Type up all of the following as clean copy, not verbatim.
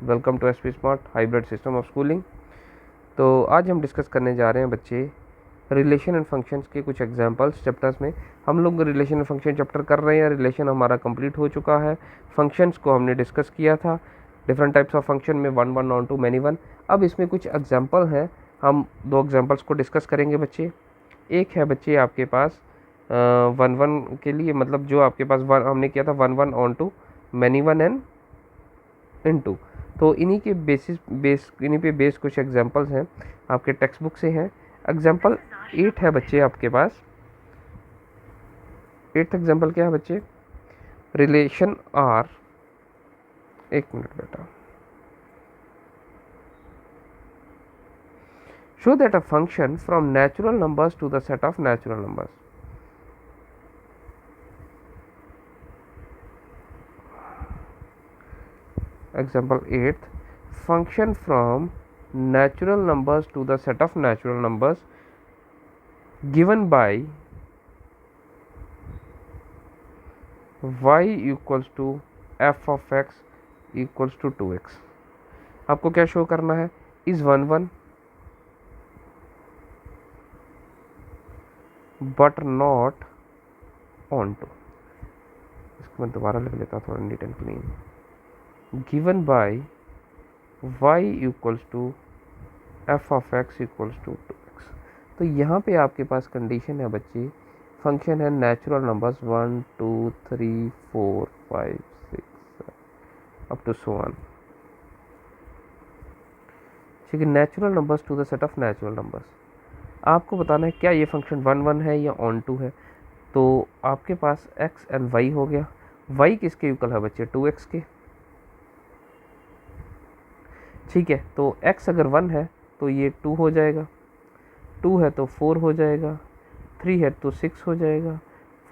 Welcome to SP smart hybrid system of schooling. तो आज हम डिस्कस करने जा रहे हैं बच्चे रिलेशन एंड फंक्शंस के कुछ एग्जांपल्स। चैप्टर्स में हम लोग रिलेशन एंड फंक्शन चैप्टर कर रहे हैं। रिलेशन हमारा कंप्लीट हो चुका है। फंक्शंस को हमने डिस्कस किया था, डिफरेंट टाइप्स ऑफ फंक्शन में 1 1 ऑन 2 मैनी 1। अब इसमें कुछ एग्जाम्पल हैं, हम 2 एग्जाम्पल्स को डिस्कस करेंगे बच्चे। एक है बच्चे आपके पास 1 1 के लिए, मतलब जो आपके पास हमने किया था 1 1 ऑन 2 मैनी 1 एंड इनटू। तो इन्हीं के इन्हीं पे बेस कुछ एग्जांपल्स हैं, आपके टेक्स्ट बुक से हैं। एग्जांपल 8 है बच्चे आपके पास। 8th एग्जांपल क्या है बच्चे? रिलेशन आर, एक मिनट बेटा। Show that a function from natural numbers to the set of natural numbers. Example 8th, function from natural numbers to the set of natural numbers given by y equals to f of x equals to 2x। आपको क्या show करना है? Is 1 1 but not onto. इसको मैं दोबारा लिख लेता हूँ थोड़ा neat and clean. Given by y equals to f of x equals to 2x। तो यहाँ पे आपके पास कंडीशन है बच्चे, फंक्शन है natural numbers 1 2 3 4 5 6 up to so on. ठीक है, natural numbers to the set of natural numbers. आपको बताना है क्या ये फंक्शन 1 1 है या ऑन 2 है। तो आपके पास x एंड y हो गया। y किसके इक्वल है बच्चे? 2x के। ठीक है, तो x अगर 1 है तो ये 2 हो जाएगा, 2 है तो 4 हो जाएगा, 3 है तो 6 हो जाएगा,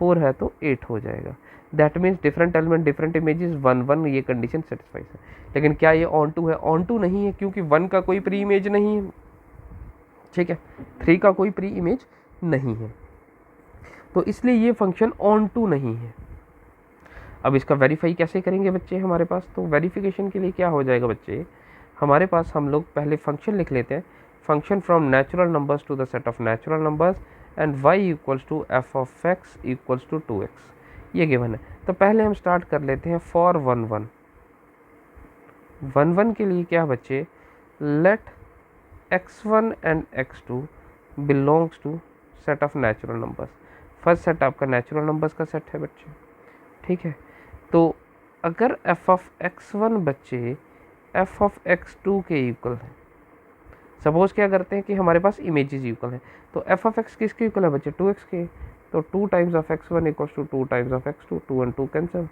4 है तो 8 हो जाएगा। That means different element different images 1 1, ये कंडीशन सेटिस्फाइज है। लेकिन क्या ये ऑन 2 है? ऑन 2 नहीं है, क्योंकि 1 का कोई प्री इमेज नहीं है। ठीक है, 3 का कोई प्री इमेज नहीं है, तो इसलिए ये फंक्शन ऑन 2 नहीं है। अब इसका वेरीफाई कैसे करेंगे बच्चे हमारे पास? तो वेरिफिकेशन के लिए क्या हो जाएगा बच्चे, हमारे पास हम लोग पहले फंक्शन लिख लेते हैं। Function from natural numbers to the set of natural numbers and y equals to f of x equals to 2x, ये गिवन है। तो पहले हम स्टार्ट कर लेते हैं फॉर 1 1। 1 1 के लिए क्या बच्चे, let x1 and x2 belongs to set of natural numbers. First set आपका नेचुरल नंबर्स का सेट है बच्चे। ठीक है, तो अगर f ऑफ x1 बच्चे f ऑफ x2 के इक्वल है, सपोज क्या करते हैं कि हमारे पास इमेजेस इक्वल है, तो f ऑफ x किसके इक्वल है बच्चे? 2x के। तो 2 times of x1 equals to 2 times of x2, 2 and 2 कैंसिल,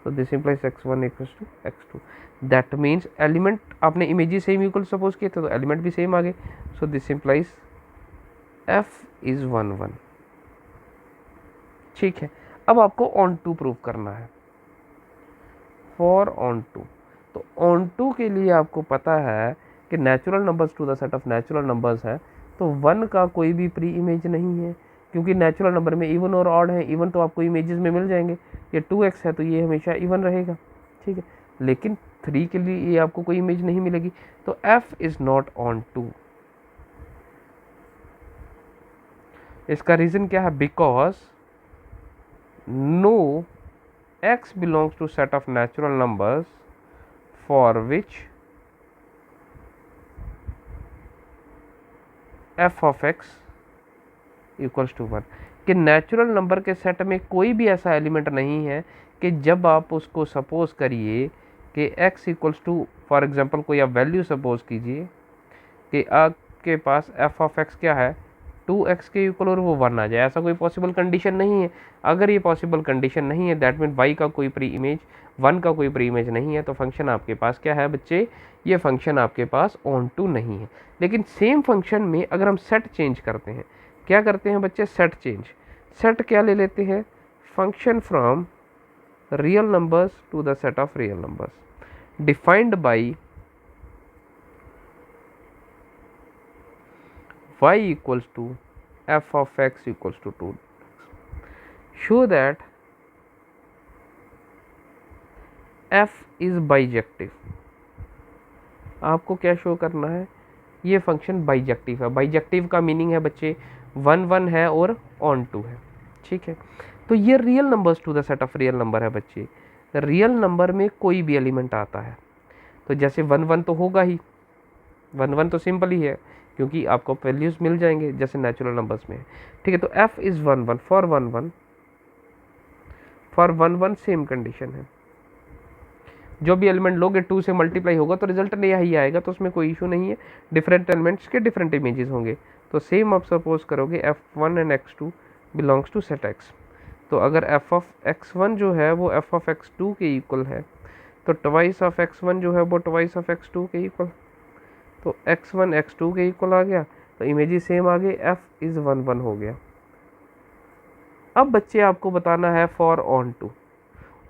तो this implies x1 equals to x2। That means element आपने इमेजेस सेम इक्वल सपोज किए थे, तो एलिमेंट भी सेम आ गए। So this implies f is 1 1। ठीक है, अब आपको ऑन 2 प्रूव करना है। फॉर ऑन 2, तो ऑन 2 के लिए आपको पता है कि natural numbers to the set of natural numbers है, तो 1 का कोई भी प्री इमेज नहीं है, क्योंकि नेचुरल नंबर में इवन और ऑड है। इवन तो आपको इमेजेस में मिल जाएंगे, ये 2x है तो ये हमेशा इवन रहेगा। ठीक है, लेकिन 3 के लिए ये आपको कोई इमेज नहीं मिलेगी, तो f इज नॉट ऑन 2। इसका रीजन क्या है? Because no x belongs to set of natural numbers for which f of x equals to 1, कि नेचुरल नंबर के सेट में कोई भी ऐसा एलिमेंट नहीं है कि जब आप उसको सपोज करिए कि x equals to, for example कोई आप वैल्यू सपोज कीजिए कि आपके पास f ऑफ x क्या है? 2x के इक्वल और वो 1 आ जाए, ऐसा कोई पॉसिबल कंडीशन नहीं है। अगर ये पॉसिबल कंडीशन नहीं है, दैट मीन y का कोई प्री इमेज, 1 का कोई प्री इमेज नहीं है, तो फंक्शन आपके पास क्या है बच्चे? ये फंक्शन आपके पास ऑन 2 नहीं है। लेकिन सेम फंक्शन में अगर हम सेट चेंज करते हैं, क्या करते हैं बच्चे? Set change. सेट क्या ले लेते हैं? Function from real numbers to the set of real numbers defined by y equals to f of x equals to 2। Show that f is bijective। आपको क्या शो करना है, ये फंक्शन बाइजेक्टिव है। बाइजेक्टिव का मीनिंग है बच्चे 1 1 है और ऑन टू है, ठीक है। तो ये real numbers to the set of real number है बच्चे। रियल नंबर में कोई भी एलिमेंट आता है तो जैसे 1 1 तो होगा ही, 1 1 तो सिंपल ही है क्योंकि आपको वैल्यूज मिल जाएंगे जैसे नेचुरल नंबर्स में है, ठीक है। तो f is 1 1 for 1 1, for 1 1 same condition है। जो भी एलिमेंट लोगे 2 से मल्टीप्लाई होगा तो रिजल्ट नया ही आएगा, तो उसमें कोई इशू नहीं है। डिफरेंट एलिमेंट्स के डिफरेंट इमेजेस होंगे, तो सेम आप सपोज करोगे f1 and x2 belongs to set x। तो अगर f ऑफ x1 जो है वो f ऑफ x2 के इक्वल है, तो ट्वाइस ऑफ x1 जो है वो ट्वाइस ऑफ x2 के इक्वल, तो x1 x2 के इक्वल आ गया, तो इमेजेस सेम आ गए, f इज 1 1 हो गया। अब बच्चे आपको बताना है for onto.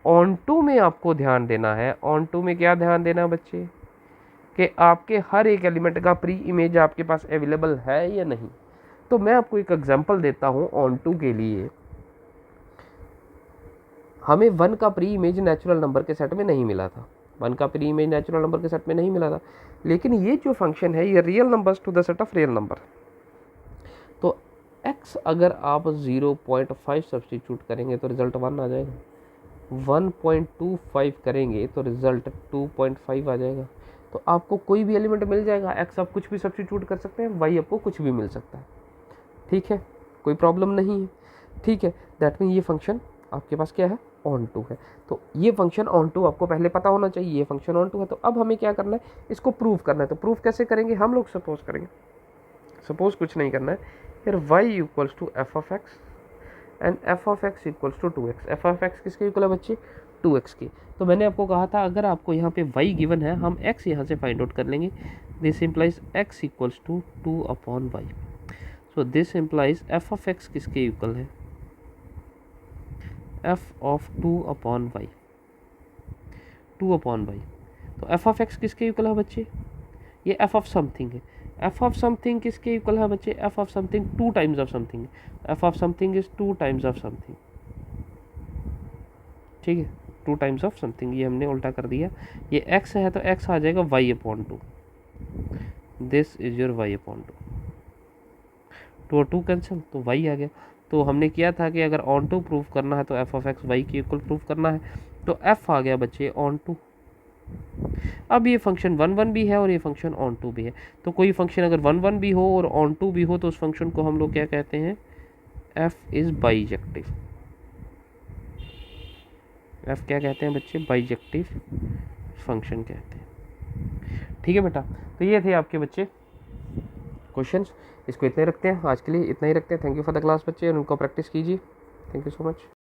Onto में आपको ध्यान देना है, ऑन टू में क्या ध्यान देना बच्चे, कि आपके हर एक एलिमेंट का प्री इमेज आपके पास अवेलेबल है या नहीं। तो मैं आपको एक एग्जांपल देता हूं ऑन टू के लिए। हमें 1 का प्री इमेज नेचुरल नंबर के सेट में नहीं मिला था, 1 का प्री इमेज नेचुरल नंबर के सेट में नहीं मिला था, लेकिन ये जो फंक्शन है ये real numbers to the set of real number. तो x अगर आप 0.5 सब्स्टिट्यूट करेंगे तो रिजल्ट 1 आ जाएगा, 1.25 करेंगे तो रिजल्ट 2.5 आ जाएगा। तो आपको कोई भी एलिमेंट मिल जाएगा, x आप कुछ भी सब्स्टिट्यूट कर सकते हैं, y आपको कुछ भी मिल सकता है, ठीक है, कोई प्रॉब्लम नहीं है, ठीक है। दैट मीन ये फंक्शन आपके पास क्या है, ऑन टू है। तो ये फंक्शन ऑन टू आपको पहले पता होना चाहिए, ये फंक्शन ऑन टू है। तो अब हमें क्या करना है, इसको प्रूव करना है। तो प्रूव कैसे करेंगे हम लोग, सपोज करेंगे, सपोज कुछ नहीं करना है, फिर y equals to f of x and f of x equals to 2x। F of x किसके इक्वल है बच्चे, 2x के। तो मैंने आपको कहा था अगर आपको यहाँ पे y गिवन है, हम x यहाँ से फाइंड आउट कर लेंगे। This implies x equals to 2/y। So this implies f of x किसके इक्वल है, एफ ऑफ 2/y, 2/y। तो एफ ऑफ एक्स किसके इक्वल है बच्चे, ये एफ ऑफ समथिंग है। एफ ऑफ समथिंग किसके इक्वल है बच्चे, f of something 2 times of something. F of something is 2 times of something, ठीक है, 2 टाइम्स ऑफ समथिंग, ये हमने उल्टा कर दिया। ये x है तो x आ जाएगा y/2, this is your y/2। 2 और 2 कैंसिल तो y आ गया। तो हमने किया था कि अगर ऑन टू प्रूव करना है तो एफ ऑफ एक्स वाई के इक्वल प्रूव करना है, तो f आ गया बच्चे ऑन टू। अब ये फंक्शन 1 1 भी है और ये फंक्शन ऑन टू भी है। तो कोई फंक्शन अगर 1 1 भी हो और ऑन टू भी हो तो उस फंक्शन को हम लोग क्या कहते हैं, f इज बाइजेक्टिव। f क्या कहते हैं बच्चे, बाइजेक्टिव फंक्शन कहते हैं, ठीक है बेटा। तो ये थे आपके बच्चे क्वेश्चंस, इसको इतने रखते हैं आज के लिए, इतना ही रखते हैं। Thank you for the class बच्चे, और उनको प्रैक्टिस कीजिए। Thank you so much.